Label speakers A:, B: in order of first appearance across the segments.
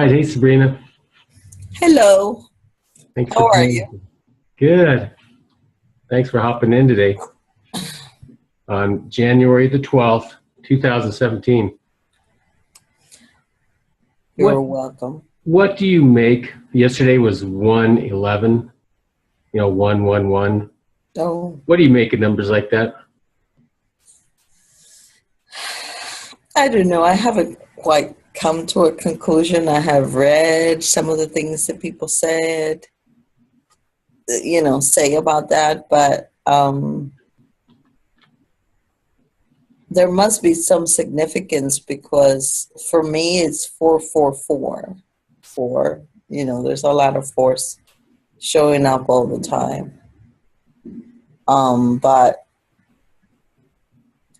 A: right. Hey, Sabrina.
B: Hello.
A: Thanks for
B: How are
A: coming.
B: you?
A: Good. Thanks for hopping in today on January the 12th, 2017.
B: You're
A: What
B: welcome.
A: what do you make? Yesterday was 111, 111.
B: Oh,
A: What do you make of numbers like that?
B: I don't know. I haven't quite come to a conclusion. I have read some of the things that people said, say about that, but there must be some significance because for me it's 444. Four, there's a lot of force showing up all the time. But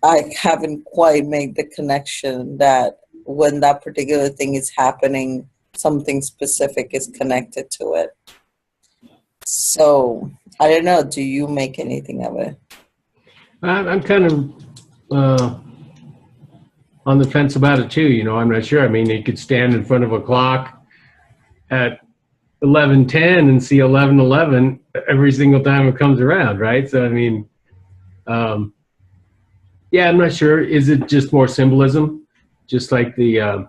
B: I haven't quite made the connection that when that particular thing is happening, something specific is connected to it. So I don't know. Do you make anything of it?
A: I'm kind of on the fence about it too. I'm not sure. I mean, you could stand in front of a clock at 11:10 and see 11:11 every single time it comes around, right? So I mean, yeah, I'm not sure. Is it just more symbolism, just like the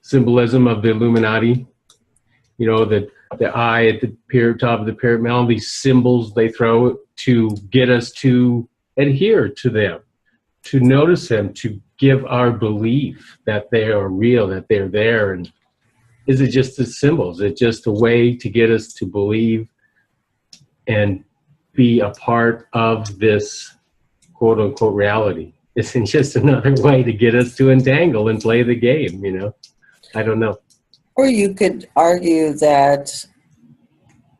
A: symbolism of the Illuminati? The eye at the top of the pyramid, all these symbols they throw to get us to adhere to them, to notice them, to give our belief that they are real, that they're there. And is it just the symbols? Is it just a way to get us to believe and be a part of this quote unquote reality? Isn't just another way to get us to entangle and play the game, I don't know.
B: Or you could argue that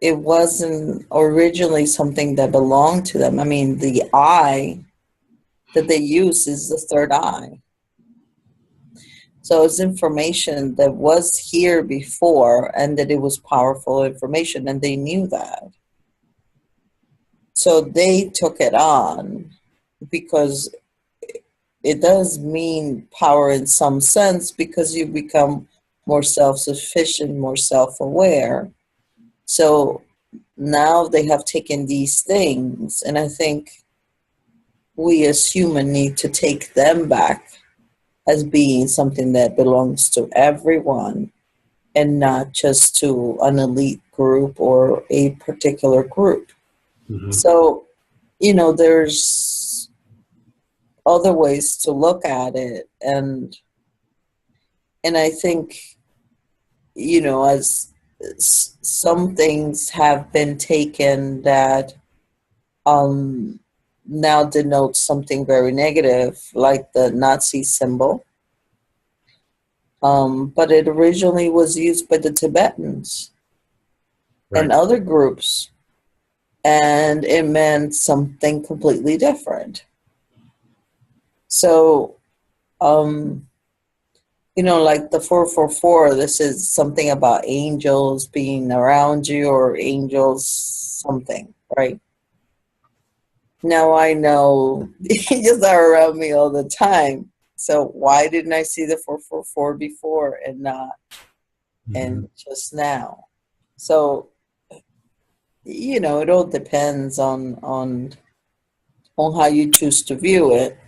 B: it wasn't originally something that belonged to them. I mean, the eye that they use is the third eye. So it's information that was here before and that it was powerful information, and they knew that. So they took it on because it does mean power in some sense, because you become more self-sufficient, more self-aware. So now they have taken these things, and I think we as humans need to take them back as being something that belongs to everyone and not just to an elite group or a particular group. Mm-hmm. So, there's other ways to look at it. And I think, as some things have been taken that now denotes something very negative, like the Nazi symbol. But it originally was used by the Tibetans and other groups, and it meant something completely different. So, like the 444, this is something about angels being around you, or angels something, right? Now I know angels are around me all the time. So why didn't I see the 444 before and not and just now? So, it all depends on how you choose to view it.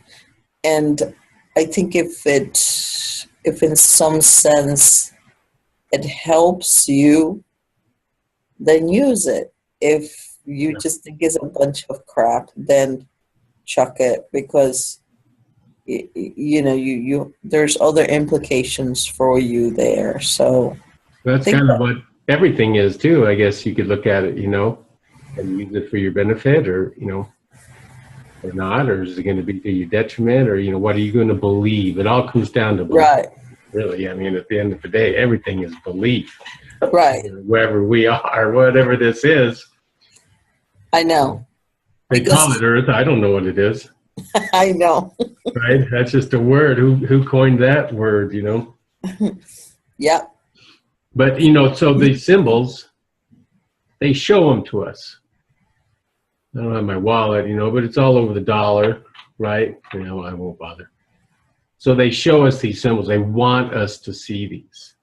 B: And I think if in some sense it helps you, then use it. If you just think it's a bunch of crap, then chuck it, because you there's other implications for you there. So
A: that's kind of what everything is too. I guess you could look at it, and use it for your benefit, or or not, or is it going to be to your detriment, or what are you going to believe? It all comes down to belief.
B: Right.
A: Really, I mean, at the end of the day, everything is belief.
B: Right.
A: Wherever we are, whatever this is.
B: I know.
A: They call it Earth. I don't know what it is.
B: I know.
A: Right? That's just a word. Who coined that word,
B: Yep.
A: But, so the symbols, they show them to us. I don't have my wallet, but it's all over the dollar, right? I won't bother. So they show us these symbols. They want us to see these.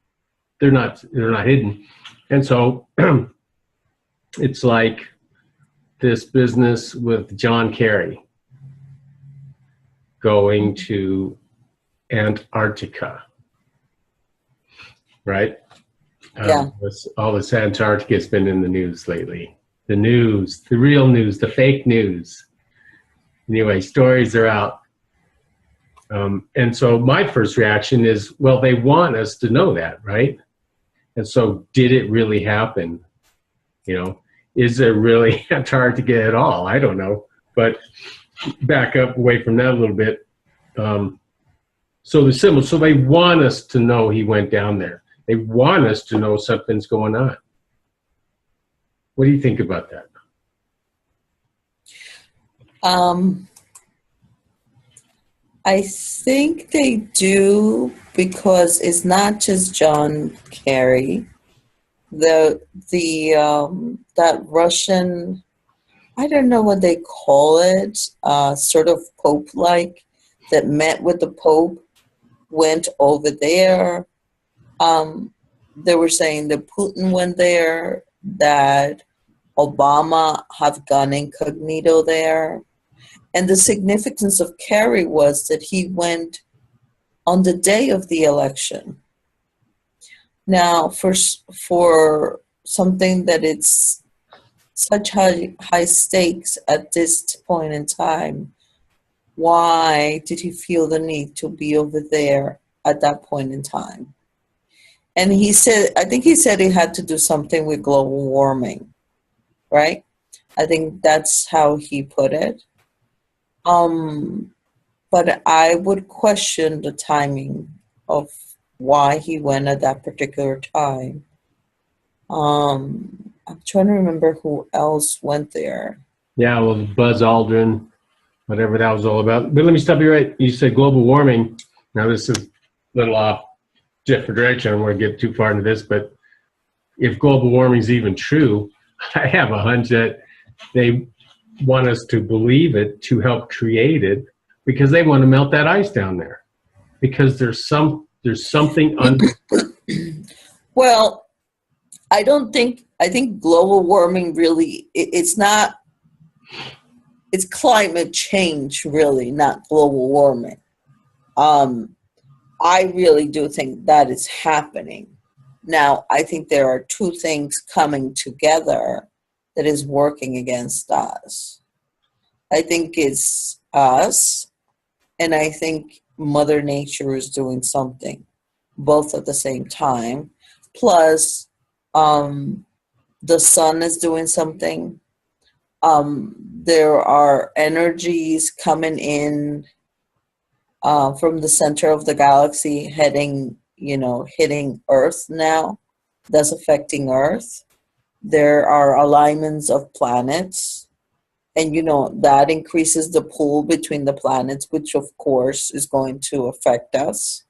A: they're not hidden. And so it's like this business with John Kerry going to Antarctica, right?
B: Yeah.
A: All this Antarctica has been in the news lately. The news, the real news, the fake news. Anyway, stories are out. And so my first reaction is, well, they want us to know that, right? And so did it really happen? You know, is there really Antarctica at all? I don't know. But back up away from that a little bit. So the symbol, so they want us to know he went down there. They want us to know something's going on. What do you think about that?
B: I think they do, because it's not just John Kerry. That Russian, I don't know what they call it, sort of Pope-like, that met with the Pope, went over there. They were saying that Putin went there, that Obama have gone incognito there. And the significance of Kerry was that he went on the day of the election. Now, for something that it's such high stakes at this point in time, why did he feel the need to be over there at that point in time? And he said, I think he said it had to do something with global warming, right? I think that's how he put it. But I would question the timing of why he went at that particular time. I'm trying to remember who else went there.
A: Yeah, well, Buzz Aldrin, whatever that was all about. But let me stop you right. You said global warming. Now, this is a little off different direction. I don't want to get too far into this, but if global warming is even true, I have a hunch that they want us to believe it to help create it, because they want to melt that ice down there, because there's something under.
B: Well, I think global warming really, it's climate change, really, not global warming. I really do think that is happening. Now, I think there are two things coming together that is working against us. I think it's us, and I think Mother Nature is doing something, both at the same time. Plus, the sun is doing something. There are energies coming in from the center of the galaxy, hitting Earth now. That's affecting Earth. There are alignments of planets, and that increases the pull between the planets, which of course is going to affect us.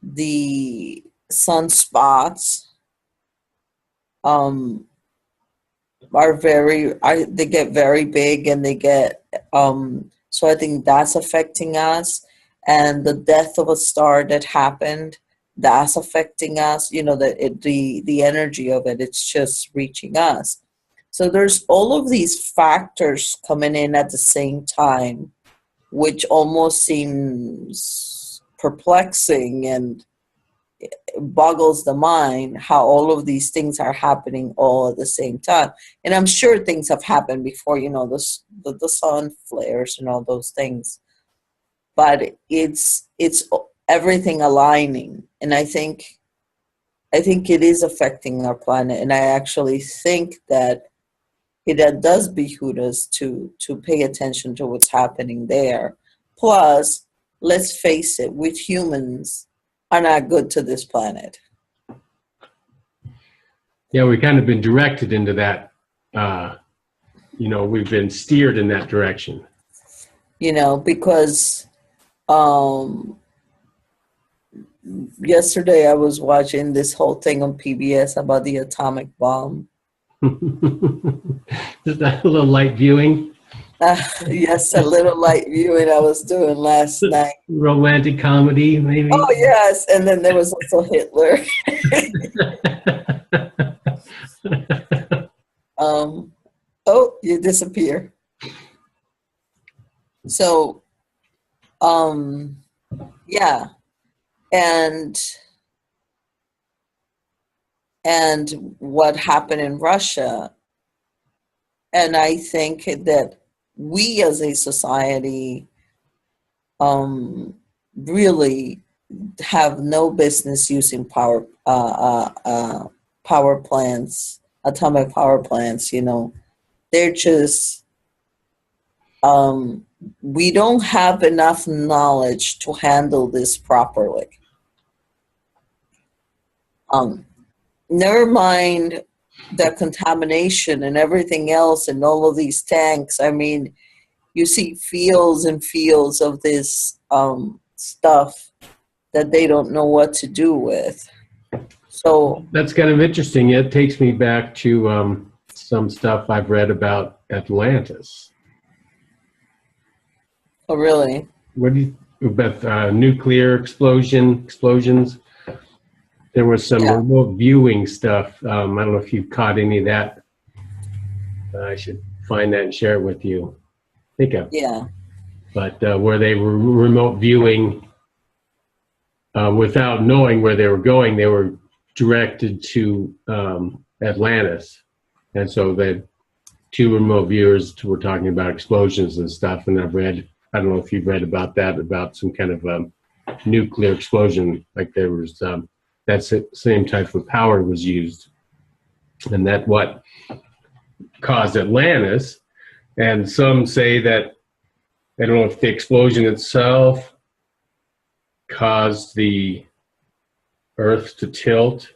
B: The sunspots they get very big, and they get so I think that's affecting us. And the death of a star that happened, that's affecting us. The energy of it, it's just reaching us. So there's all of these factors coming in at the same time, which almost seems perplexing and boggles the mind how all of these things are happening all at the same time. And I'm sure things have happened before, the sun flares and all those things. But it's everything aligning, and I think it is affecting our planet. And I actually think that it does behoove us to pay attention to what's happening there. Plus, let's face it, we humans are not good to this planet.
A: Yeah, we've kind of been directed into that. We've been steered in that direction.
B: Because yesterday I was watching this whole thing on PBS about the atomic bomb.
A: Just a little light viewing.
B: Yes, a little light viewing I was doing last night.
A: Romantic comedy, maybe.
B: Oh, yes. And then there was also Hitler. Oh, you disappear. So, yeah. And what happened in Russia. And I think that we as a society really have no business using power plants, atomic power plants. You know, they're just we don't have enough knowledge to handle this properly. Never mind the contamination and everything else and all of these tanks. I mean, you see fields and fields of this stuff that they don't know what to do with. So
A: that's kind of interesting. It takes me back to some stuff I've read about Atlantis.
B: oh, really?
A: What do you about nuclear explosions? There was some remote viewing stuff. I don't know if you've caught any of that. I should find that and share it with you. I think
B: yeah.
A: But where they were remote viewing without knowing where they were going, they were directed to Atlantis. And so the two remote viewers were talking about explosions and stuff. And I've read, I don't know if you've read about that, about some kind of nuclear explosion, like there was that same type of power was used. And that what caused Atlantis. And some say that, I don't know if the explosion itself caused the Earth to tilt,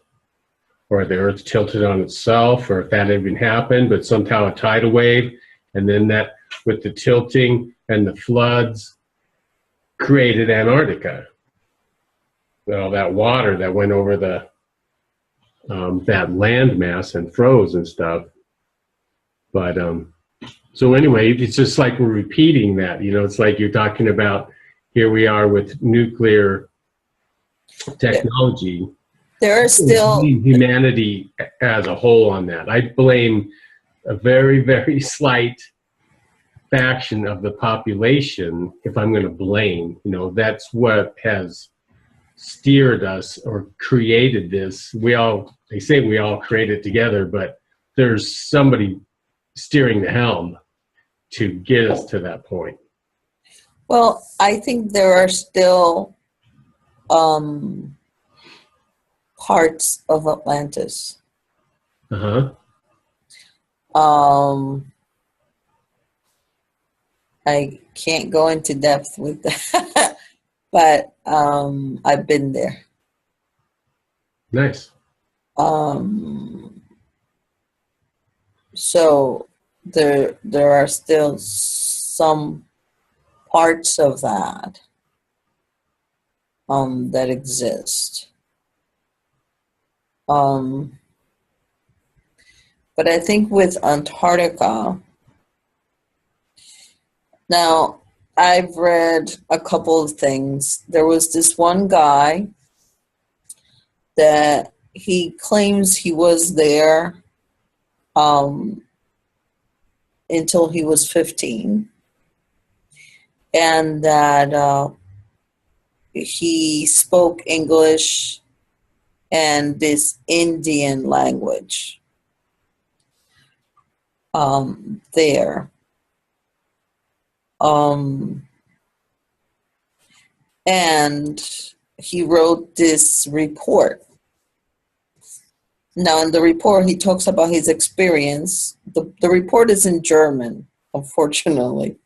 A: or the Earth tilted on itself, or if that even happened, but somehow a tidal wave, and then that with the tilting and the floods created Antarctica. Well, that water that went over the that landmass and froze and stuff. But so anyway, it's just like we're repeating that. You know, it's like you're talking about, here we are with nuclear technology.
B: There are still
A: humanity as a whole on that. I blame a very, very slight faction of the population, if I'm going to blame. You know, that's what has steered us or created this. They say we all created together, but there's somebody steering the helm to get us to that point.
B: Well, I think there are still parts of Atlantis. I can't go into depth with that, but I've been there.
A: Nice.
B: So there are still some parts of that that exist. But I think with Antarctica, now I've read a couple of things. There was this one guy that he claims he was there until he was 15, and that he spoke English and this Indian language there. And he wrote this report. Now, in the report, he talks about his experience. The report is in German, unfortunately.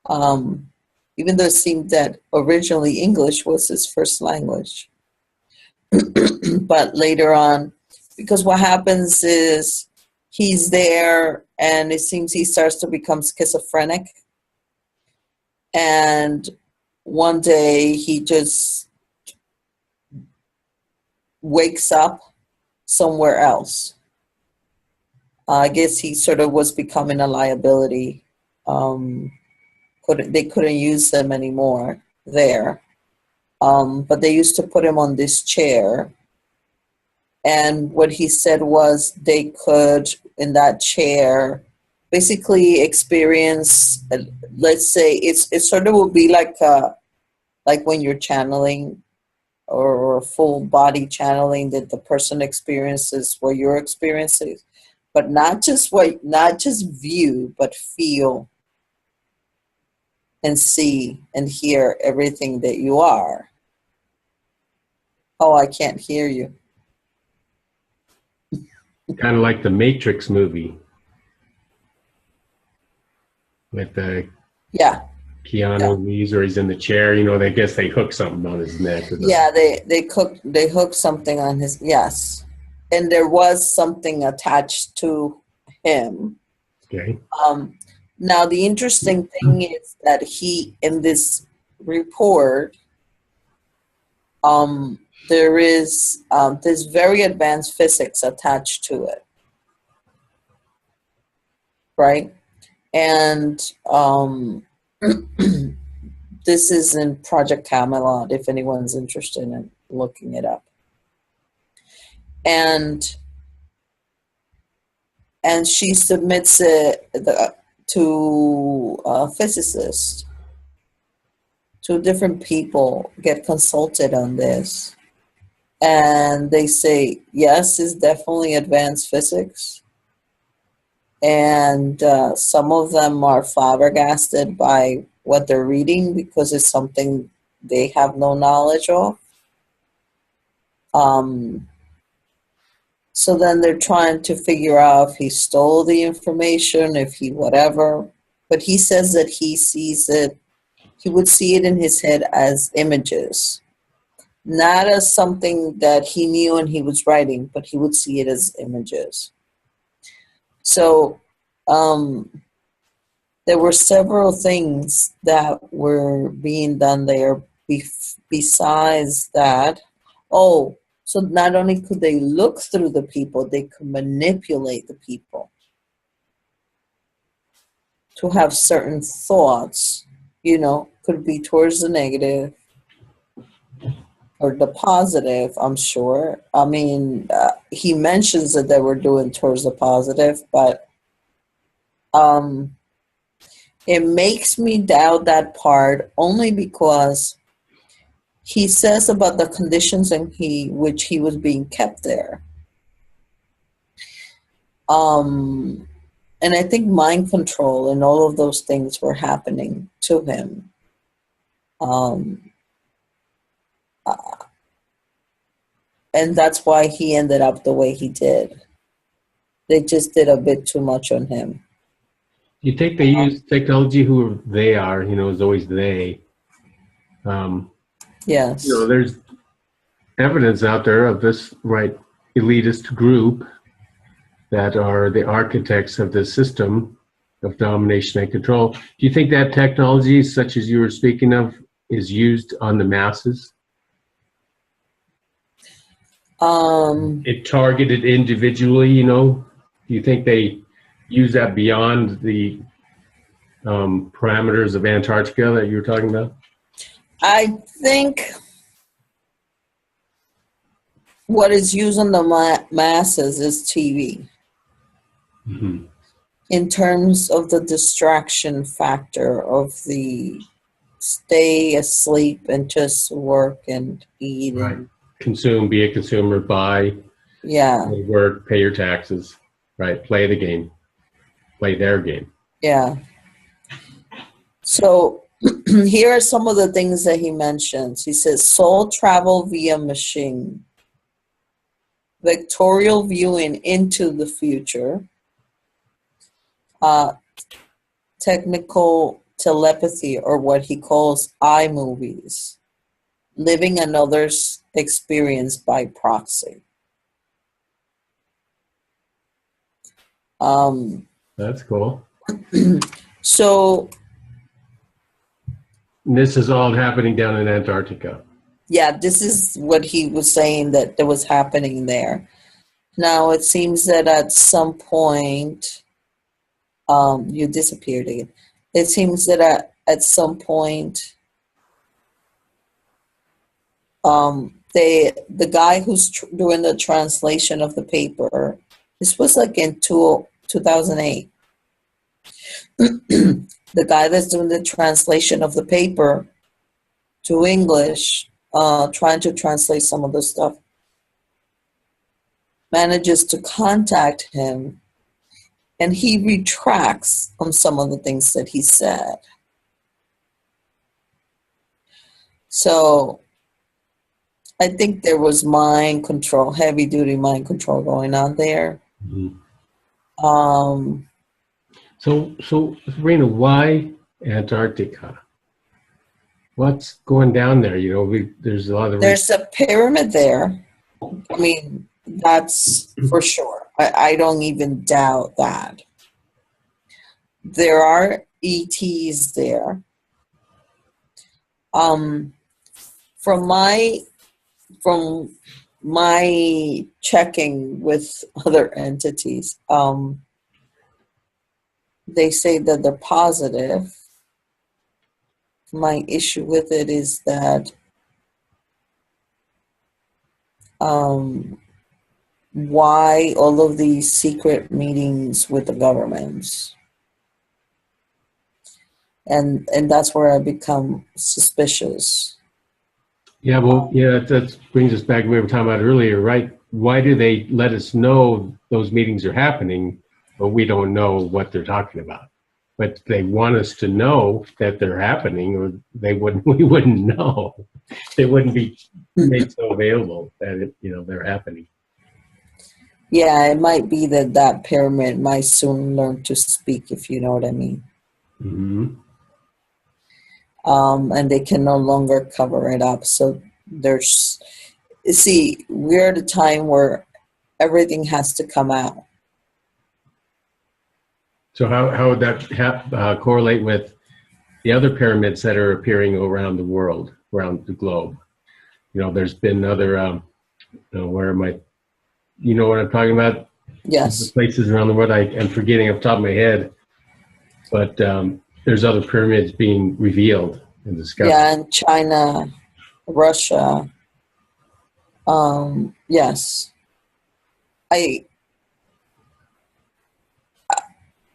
B: Even though it seemed that originally English was his first language. But later on, because what happens is he's there and it seems he starts to become schizophrenic. And one day he just wakes up somewhere else. I guess he sort of was becoming a liability they couldn't use them anymore there. But they used to put him on this chair. And what he said was they could, in that chair, basically experience, let's say, it sort of would be like when you're channeling or full body channeling, that the person experiences what you're experiencing, but not just view, but feel and see and hear everything that you are. Oh, I can't hear you.
A: Kind of like the Matrix movie with
B: Yeah.
A: Keanu Reeves, or he's in the chair. You know, I guess they hook something on his neck.
B: Yeah, they hooked something on his, yes, and there was something attached to him.
A: Okay.
B: Now the interesting thing is that he, in this report, there is this very advanced physics attached to it, right? And this is in Project Camelot, if anyone's interested in looking it up. And she submits it to a physicist. Two different people get consulted on this. And they say, yes, it's definitely advanced physics. And some of them are flabbergasted by what they're reading because it's something they have no knowledge of. So then they're trying to figure out if he stole the information, if he whatever. But he says that he sees it, he would see it in his head as images. Not as something that he knew and he was writing, but he would see it as images. So there were several things that were being done there besides that. Oh, so not only could they look through the people, they could manipulate the people to have certain thoughts, you know, could be towards the negative or the positive, I'm sure. I mean, he mentions that they were doing towards the positive, but it makes me doubt that part only because he says about the conditions in which he was being kept there. And I think mind control and all of those things were happening to him. And that's why he ended up the way he did. They just did a bit too much on him.
A: You think they use technology? Who they are, you know, is always they.
B: Yes.
A: You know, there's evidence out there of this elitist group that are the architects of this system of domination and control. Do you think that technology, such as you were speaking of, is used on the masses? It targeted individually, you know? Do you think they use that beyond the parameters of Antarctica that you were talking about?
B: I think what is used on the masses is TV.
A: Mm-hmm.
B: In terms of the distraction factor of the stay asleep and just work and eat.
A: Right.
B: And,
A: Consume, be a consumer, buy,
B: yeah.
A: work, pay your taxes, right? Play the game, play their game.
B: Yeah. So here are some of the things that he mentions. He says soul travel via machine, vectorial viewing into the future, technical telepathy, or what he calls iMovies, living another's experience by proxy.
A: That's cool.
B: So
A: this is all happening down in Antarctica.
B: Yeah, this is what he was saying that was happening there. Now, it seems that at some point, you disappeared again. it seems that at some point, the guy who's doing the translation of the paper, this was like in 2008. The guy that's doing the translation of the paper to English, trying to translate some of the stuff, manages to contact him, and he retracts on some of the things that he said. So I think there was mind control, heavy duty mind control going on there.
A: Mhm.
B: Um,
A: So Sabrina, why Antarctica? What's going down there? You know, there's a lot of
B: there's a pyramid there. I mean, that's for sure. I don't even doubt that. There are ETs there. From my checking with other entities, they say that they're positive. My issue with it is that why all of these secret meetings with the governments? And that's where I become suspicious.
A: Yeah, well, yeah, that brings us back to what we were talking about earlier, right? Why do they let us know those meetings are happening, but we don't know what they're talking about? But they want us to know that they're happening, or we wouldn't know. They wouldn't be made so available that they're happening.
B: Yeah, it might be that pyramid might soon learn to speak, if you know what I mean.
A: Mm-hmm.
B: And they can no longer cover it up. So we're at a time where everything has to come out.
A: So how would that correlate with the other pyramids that are appearing around the world, around the globe? There's been other, where am I? You know what I'm talking about?
B: Yes.
A: The places around the world, I'm forgetting off the top of my head, but there's other pyramids being revealed and discovered.
B: Yeah, in China, Russia. Yes.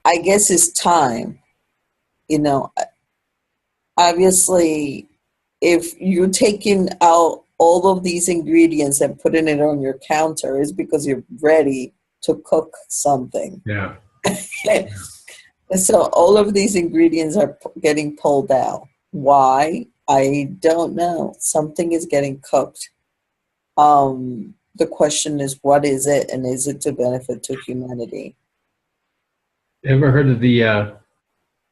B: I guess it's time. Obviously, if you're taking out all of these ingredients and putting it on your counter, it's because you're ready to cook something.
A: Yeah.
B: So all of these ingredients are getting pulled out. Why? I don't know. Something is getting cooked. The question is, what is it, and is it to benefit to humanity?
A: Ever heard of the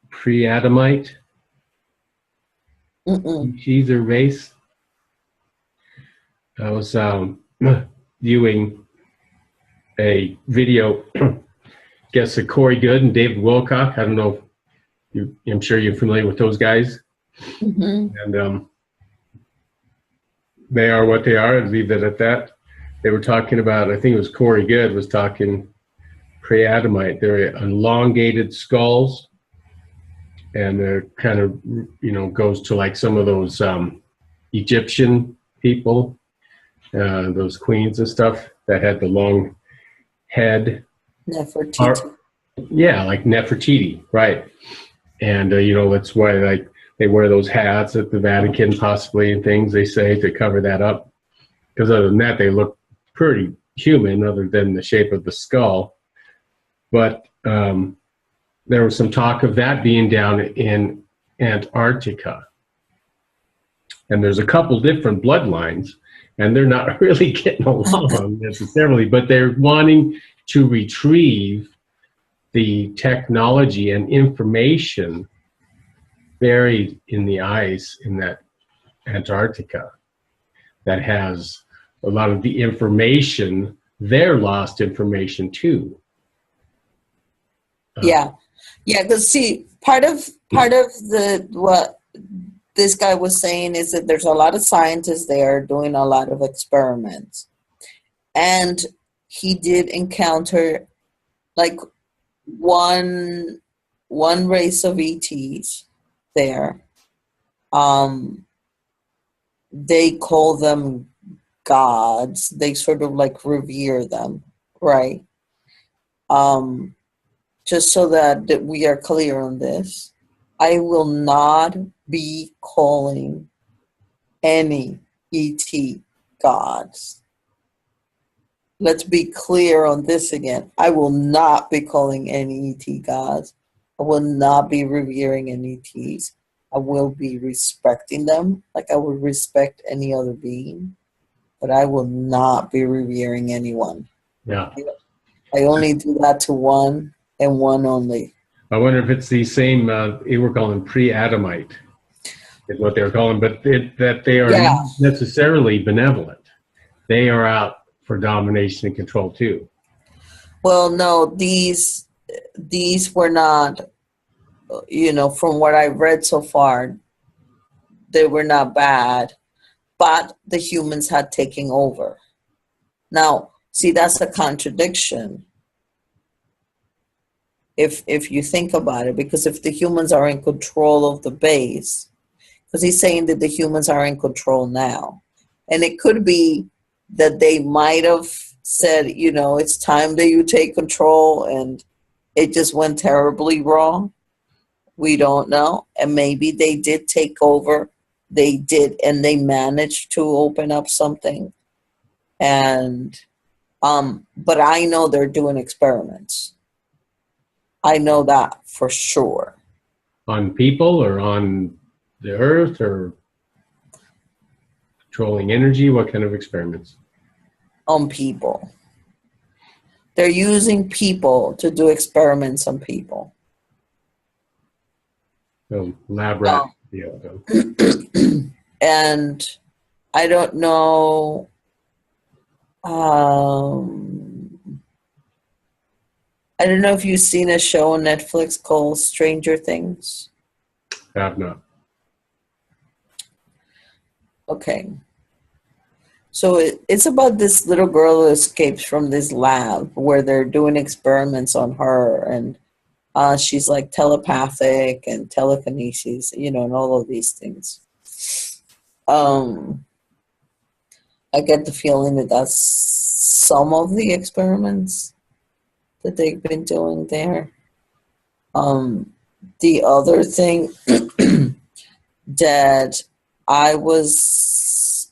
A: pre-Adamite species or race? I was viewing a video, guess of Corey Good and David Wilcock. I don't know if I'm sure you're familiar with those guys.
B: Mm-hmm.
A: And they are what they are. I'd leave it at that. They were talking about, I think it was Corey Good was talking pre-Adamite. They're elongated skulls, and they're kind of, goes to like some of those Egyptian people, those queens and stuff that had the long head.
B: Nefertiti.
A: Yeah, like Nefertiti, right. And, that's why like they wear those hats at the Vatican possibly and things, they say, to cover that up. Because other than that, they look pretty human other than the shape of the skull. But there was some talk of that being down in Antarctica. And there's a couple different bloodlines, and they're not really getting along necessarily, but they're wanting to retrieve the technology and information buried in the ice in that Antarctica that has a lot of the information, their lost information too.
B: Yeah, because see, part of what this guy was saying is that there's a lot of scientists there doing a lot of experiments, and he did encounter like one one race of ETs there. They call them gods. They sort of like revere them, right? Just so that we are clear on this, I will not be calling any ET gods. Let's be clear on this again. I will not be calling any ET gods. I will not be revering any ETs. I will be respecting them like I would respect any other being, but I will not be revering anyone.
A: Yeah.
B: I only do that to one and one only.
A: I wonder if it's the same, they were calling pre-Adamite, is what they were calling, but that they are
B: Yeah.
A: not necessarily benevolent. They are out for domination and control too.
B: Well, no, these were not, from what I've read so far, they were not bad, but the humans had taken over. Now, see, that's a contradiction if you think about it, because if the humans are in control of the base, because he's saying that the humans are in control now, and it could be that they might have said, it's time that you take control, and it just went terribly wrong. We don't know. And maybe they did take over. They did, and they managed to open up something. And but I know they're doing experiments. I know that for sure.
A: On people or on the earth or controlling energy? What kind of experiments?
B: On people. They're using people to do experiments on people.
A: So lab rat. Yeah.
B: And I don't know. I don't know if you've seen a show on Netflix called Stranger Things.
A: I have not.
B: Okay. So it's about this little girl who escapes from this lab where they're doing experiments on her, and she's like telepathic and telekinesis, and all of these things. I get the feeling that that's some of the experiments that they've been doing there. The other thing that I was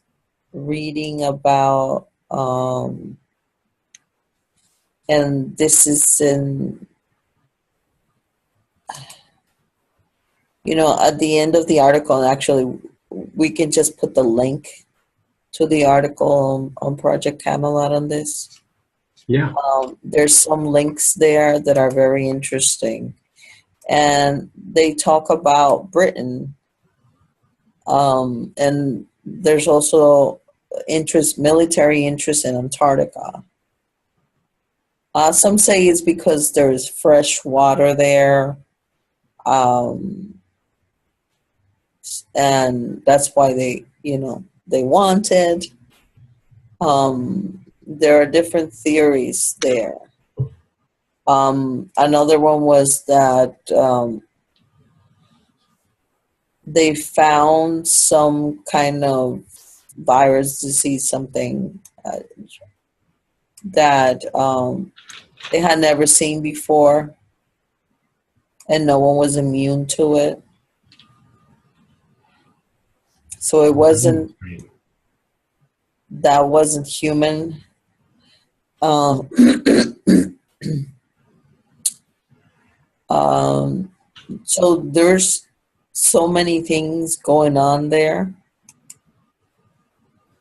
B: reading about, and this is at the end of the article, and actually we can just put the link to the article on Project Camelot on this.
A: Yeah.
B: There's some links there that are very interesting. And they talk about Britain. And there's also military interest in Antarctica. Some say it's because there's fresh water there. And that's why they want it. There are different theories there. Another one was that they found some kind of virus, disease, something that they had never seen before, and no one was immune to it. So it wasn't human. So there's so many things going on there.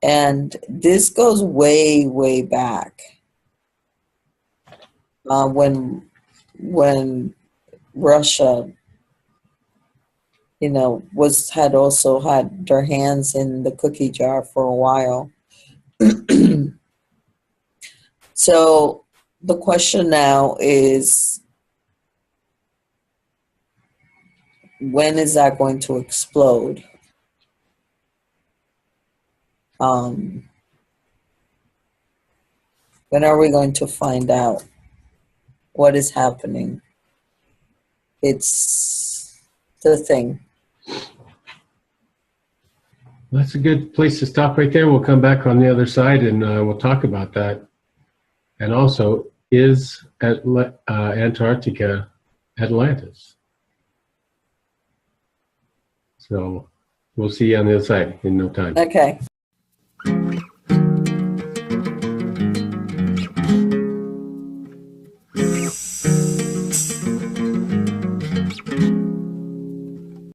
B: And this goes way, way back. When Russia, had also had their hands in the cookie jar for a while. So the question now is, when is that going to explode? When are we going to find out what is happening? it's the thing.
A: That's a good place to stop right there. We'll come back on the other side and we'll talk about that. And also, is Antarctica Atlantis? So we'll see you on the other side in no time.
B: Okay.